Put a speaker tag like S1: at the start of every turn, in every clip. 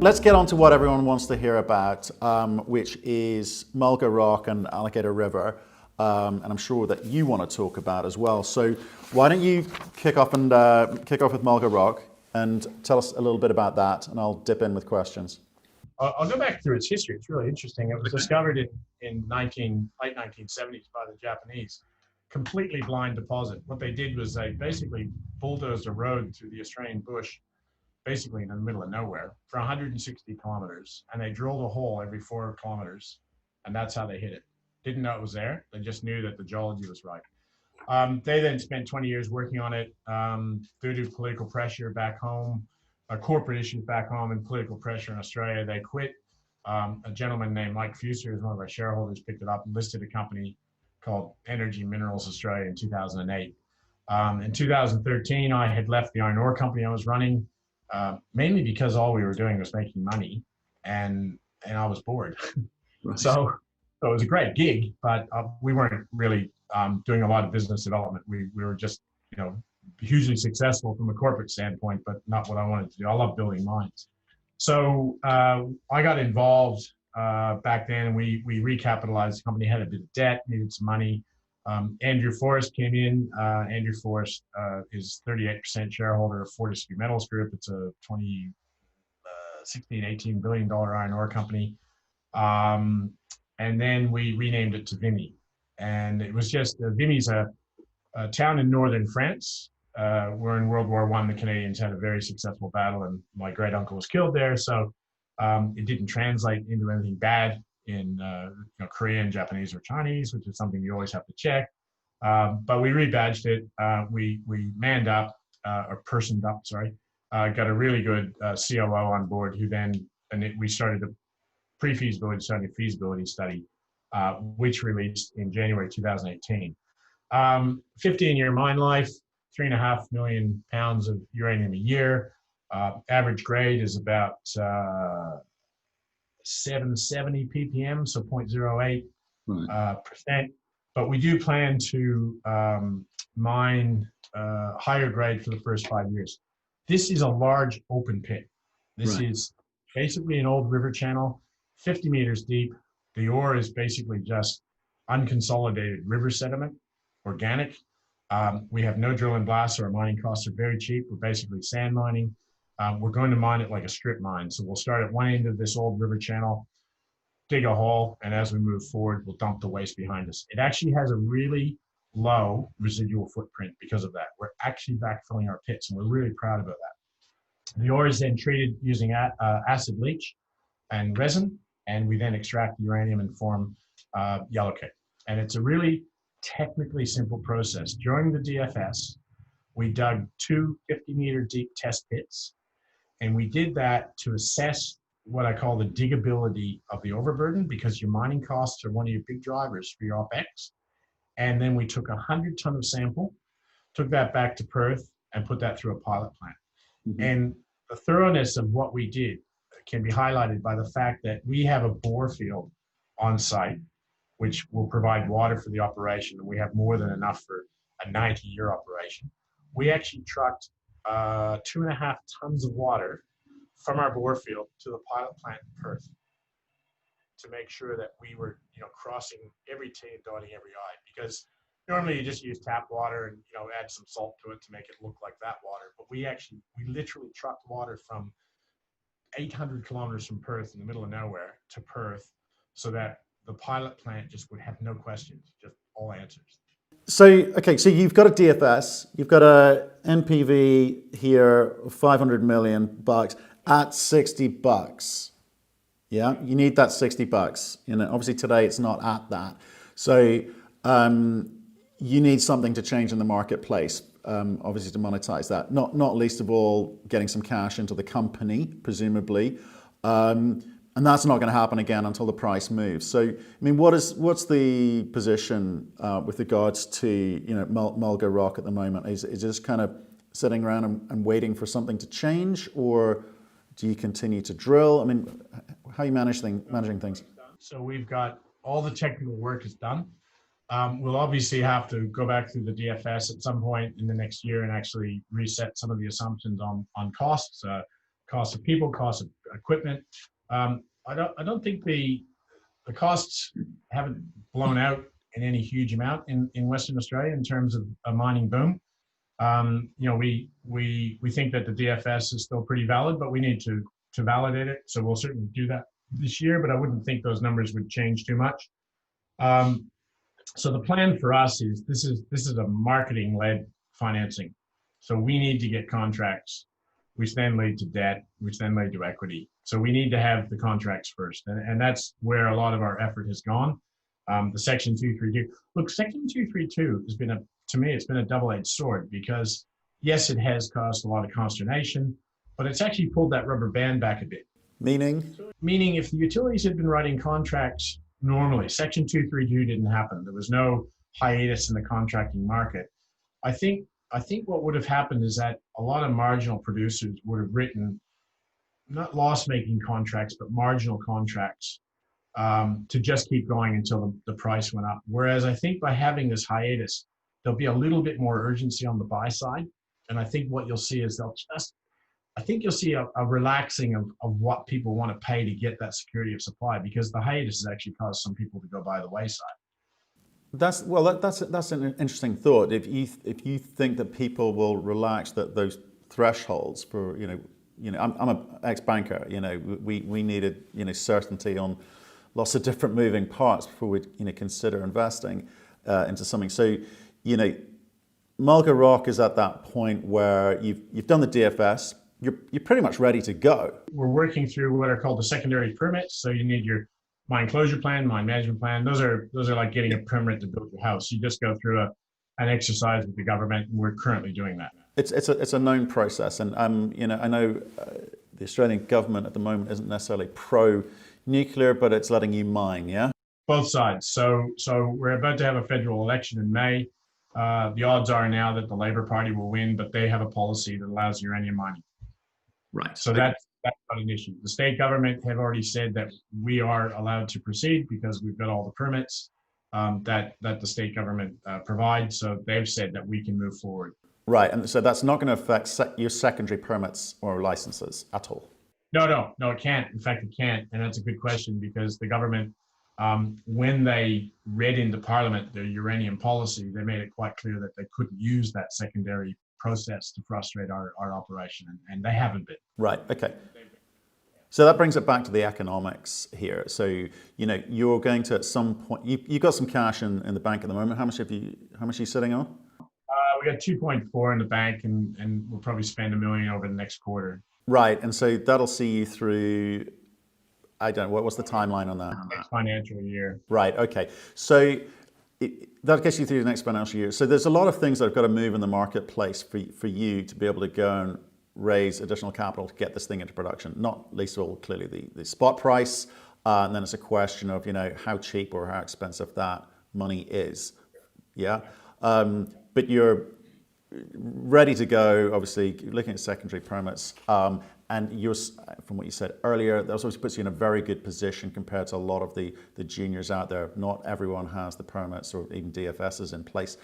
S1: Let's get on to what everyone wants to hear about, which is Mulga Rock and Alligator River, and I'm sure that you want to talk about as well. So why don't you kick off with Mulga Rock and tell us a little bit about that, and I'll dip in with questions.
S2: I'll go back through its history. It's really interesting. It was discovered in late 1970s by the Japanese. Completely blind deposit. What they did was they basically bulldozed a road through the Australian bush, basically in the middle of nowhere, for 160 kilometers. And they drilled a hole every 4 kilometers. And that's how they hit it. Didn't know it was there. They just knew that the geology was right. They then spent 20 years working on it due to political pressure back home, corporate issues back home, and political pressure in Australia. They quit. A gentleman named Mike Fuster, who's one of our shareholders, picked it up and listed a company called Energy Minerals Australia in 2008. In 2013, I had left the iron ore company I was running, mainly because all we were doing was making money, and I was bored.
S1: Right.
S2: So it was a great gig, but we weren't really doing a lot of business development. We were just, hugely successful from a corporate standpoint, but not what I wanted to do. I love building mines. So I got involved back then, and we recapitalized the company, had a bit of debt, needed some money. Andrew Forrest came in. Andrew Forrest is 38% shareholder of Fortescue Metals Group. It's a 16, $18 billion iron ore company. And then we renamed it to Vimy. And it was just, Vimy's a town in northern France. We're in World War I. The Canadians had a very successful battle, and my great uncle was killed there. So it didn't translate into anything bad in Korean, Japanese, or Chinese, which is something you always have to check. But we rebadged it. We manned up, or personed up, sorry. Got a really good COO on board, who then, we started a pre-feasibility study, feasibility study, which released in January 2018. 15-year mine life, 3.5 million pounds of uranium a year. Average grade is about 770 ppm, so 0.08%. Right. But we do plan to mine higher grade for the first 5 years. This is a large open pit. This right. is basically an old river channel, 50 meters deep. The ore is basically just unconsolidated river sediment, organic. We have no drill and blast, so our mining costs are very cheap. We're basically sand mining. We're going to mine it like a strip mine. So we'll start at one end of this old river channel, dig a hole, and as we move forward, we'll dump the waste behind us. It actually has a really low residual footprint because of that. We're actually backfilling our pits, and we're really proud about that. The ore is then treated using acid leach and resin, and we then extract the uranium and form yellowcake. And it's a really technically simple process. During the DFS, we dug 2 50-meter deep test pits, and we did that to assess what I call the diggability of the overburden, because your mining costs are one of your big drivers for your OPEX. And then we took 100 ton of sample, took that back to Perth, and put that through a pilot plant. Mm-hmm. And the thoroughness of what we did can be highlighted by the fact that we have a bore field on site, which will provide water for the operation, and we have more than enough for a 90-year operation. We actually trucked 2.5 tons of water from our bore field to the pilot plant in Perth to make sure that we were, crossing every T and dotting every I. Because normally you just use tap water and add some salt to it to make it look like that water. But we literally trucked water from 800 kilometers from Perth in the middle of nowhere to Perth, so that the pilot plant just would have no questions, just all answers.
S1: So, okay, so you've got a DFS, you've got a NPV here of $500 million at $60. Yeah, you need that $60. Obviously today it's not at that. So you need something to change in the marketplace, obviously to monetize that. Not least of all, getting some cash into the company, presumably. And that's not going to happen again until the price moves. So, what's the position with regards to Mulga Rock at the moment? Is it just kind of sitting around and waiting for something to change, or do you continue to drill? How are you managing things?
S2: So we've got all the technical work is done. We'll obviously have to go back through the DFS at some point in the next year and actually reset some of the assumptions on costs. Cost of people, cost of equipment. I don't think the costs haven't blown out in any huge amount in Western Australia in terms of a mining boom. We think that the DFS is still pretty valid, but we need to validate it. So we'll certainly do that this year, but I wouldn't think those numbers would change too much. So the plan for us is this is a marketing-led financing. So we need to get contracts, which then lead to debt, which then lead to equity. So we need to have the contracts first, and that's where a lot of our effort has gone. The Section 232. Look, Section 232 has been it's been a double-edged sword, because yes, it has caused a lot of consternation, but it's actually pulled that rubber band back a bit.
S1: Meaning?
S2: Meaning, if the utilities had been writing contracts normally, Section 232 didn't happen. There was no hiatus in the contracting market. I think what would have happened is that a lot of marginal producers would have written not loss-making contracts, but marginal contracts to just keep going until the price went up. Whereas I think by having this hiatus, there'll be a little bit more urgency on the buy side. And I think what you'll see is you'll see a relaxing of what people want to pay to get that security of supply, because the hiatus has actually caused some people to go by the wayside.
S1: That's an interesting thought. If you think that people will relax those thresholds for I'm an ex-banker. We needed certainty on lots of different moving parts before we consider investing into something. So Mulga Rock is at that point where you've done the DFS. You're pretty much ready to go.
S2: We're working through what are called the secondary permits. So you need your mine closure plan, mine management plan. Those are like getting a permit to build your house. You just go through an exercise with the government, and we're currently doing that.
S1: It's a known process, and I know the Australian government at the moment isn't necessarily pro-nuclear, but it's letting you mine, yeah?
S2: Both sides. So we're about to have a federal election in May. The odds are now that the Labor Party will win, but they have a policy that allows uranium mining.
S1: Right.
S2: So that's not an issue. The state government have already said that we are allowed to proceed because we've got all the permits that the state government provides. So they've said that we can move forward.
S1: Right, and so that's not going to affect your secondary permits or licenses at all?
S2: No, it can't. In fact, it can't. And that's a good question, because the government, when they read into Parliament their uranium policy, they made it quite clear that they couldn't use that secondary process to frustrate our operation, and they haven't been.
S1: Right, okay. So that brings it back to the economics here. So, you're going to at some point, you've got some cash in the bank at the moment. How much are you sitting on?
S2: We got 2.4 in the bank, and we'll probably spend $1 million over the next quarter.
S1: Right, and so that'll see you through, I don't know, what's the timeline on that?
S2: Next financial year.
S1: Right, okay. So that gets you through the next financial year. So there's a lot of things that have got to move in the marketplace for you to be able to go and raise additional capital to get this thing into production. Not least of all, clearly, the spot price, and then it's a question of how cheap or how expensive that money is. Yeah, but you're ready to go. Obviously, looking at secondary permits, and you're, from what you said earlier, that also puts you in a very good position compared to a lot of the juniors out there. Not everyone has the permits or even DFSs in place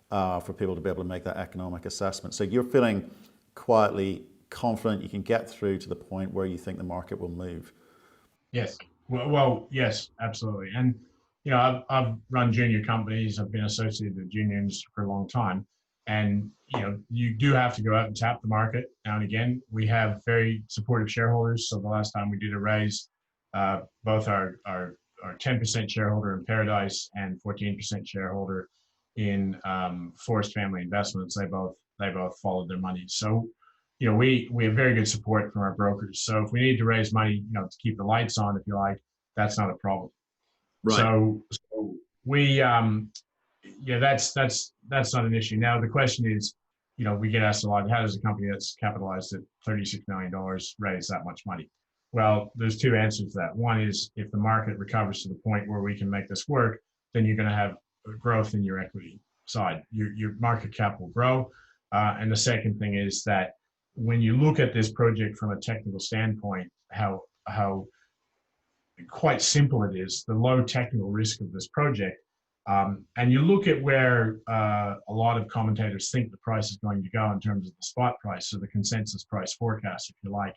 S1: for people to be able to make that economic assessment. So you're feeling quietly confident you can get through to the point where you think the market will move.
S2: Yes. Well, yes, absolutely. And I've run junior companies. I've been associated with the junior industry for a long time. And, you do have to go out and tap the market now and again. We have very supportive shareholders. So the last time we did a raise, both our 10% shareholder in Paradise and 14% shareholder in Forest Family Investments, they both followed their money. So, we have very good support from our brokers. So if we need to raise money, to keep the lights on, if you like, that's not a problem. Right. So we, that's not an issue. Now the question is, we get asked a lot, how does a company that's capitalized at $36 million raise that much money? Well, there's two answers to that. One is, if the market recovers to the point where we can make this work, then you're going to have growth in your equity side. Your market cap will grow. And the second thing is that when you look at this project from a technical standpoint, how quite simple it is, the low technical risk of this project, and you look at where a lot of commentators think the price is going to go in terms of the spot price, so the consensus price forecast, if you like,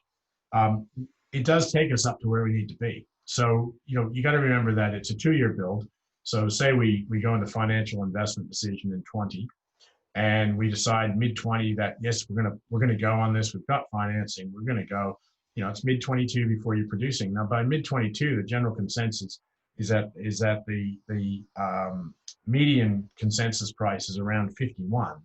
S2: it does take us up to where we need to be. So, you got to remember that it's a 2-year build. So say we go into financial investment decision in 20, and we decide mid 20 that yes, we're gonna go on this. We've got financing. We're gonna go. It's mid 22 before you're producing. Now by mid 22, the general consensus is that the median consensus price is around 51.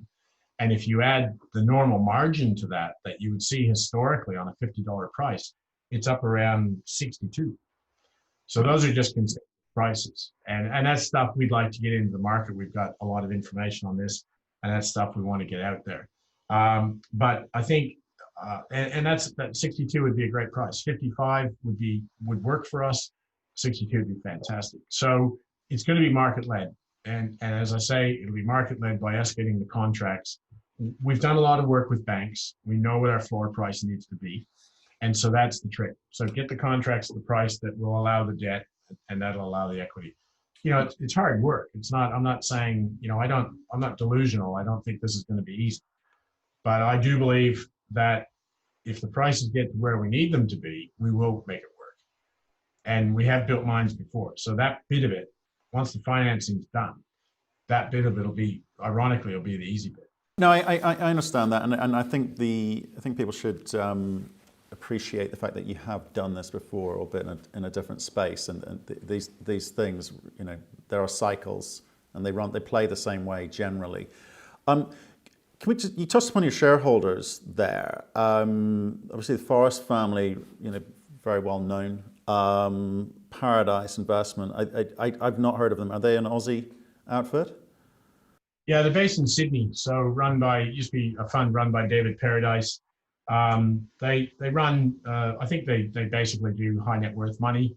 S2: And if you add the normal margin to that you would see historically on a $50 price, it's up around 62. So those are just consensus prices. And that's stuff we'd like to get into the market. We've got a lot of information on this, and that's stuff we want to get out there. But I think, and that 62 would be a great price. 55 would work for us. 62 would be fantastic. So it's going to be market led. And as I say, it'll be market led by us getting the contracts. We've done a lot of work with banks. We know what our floor price needs to be. And so that's the trick. So get the contracts at the price that will allow the debt, and that'll allow the equity. It's hard work. It's not, I'm not saying, I'm not delusional. I don't think this is going to be easy. But I do believe that if the prices get to where we need them to be, we will make it work. And we have built mines before. So that bit of it, once the financing's done, that bit of it ironically, will be the easy bit.
S1: No, I understand that, and I think people should appreciate the fact that you have done this before, albeit in a different space, and these things, there are cycles, and they play the same way generally. You touched upon your shareholders there. Obviously, the Forrest family, very well known. Paradise Investment. I've not heard of them. Are they an Aussie outfit?
S2: Yeah, they're based in Sydney. So used to be a fund run by David Paradise. They run, I think they basically do high net worth money.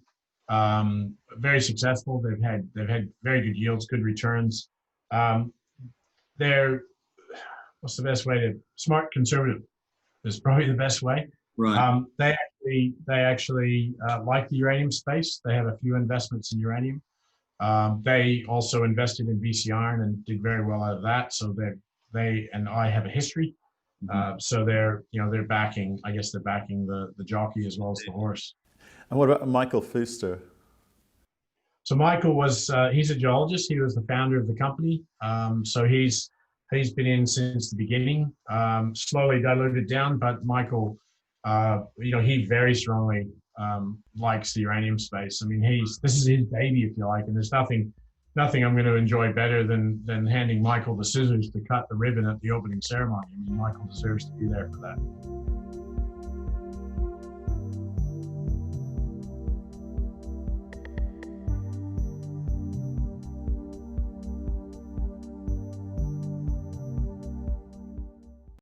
S2: Very successful. They've had very good yields, good returns. They're, what's the best way smart conservative is probably the best way.
S3: Right.
S2: They actually like the uranium space. They have a few investments in uranium. They also invested in BC Iron and did very well out of that. So they and I have a history. So they're backing. I guess they're backing the jockey as well as the horse.
S1: And what about Michael Fuster?
S2: So Michael he's a geologist. He was the founder of the company. So he's been in since the beginning. Slowly diluted down, but Michael, he very strongly likes the uranium space. I mean, this is his baby, if you like, and there's nothing I'm going to enjoy better than handing Michael the scissors to cut the ribbon at the opening ceremony. I mean, Michael deserves to be there for that.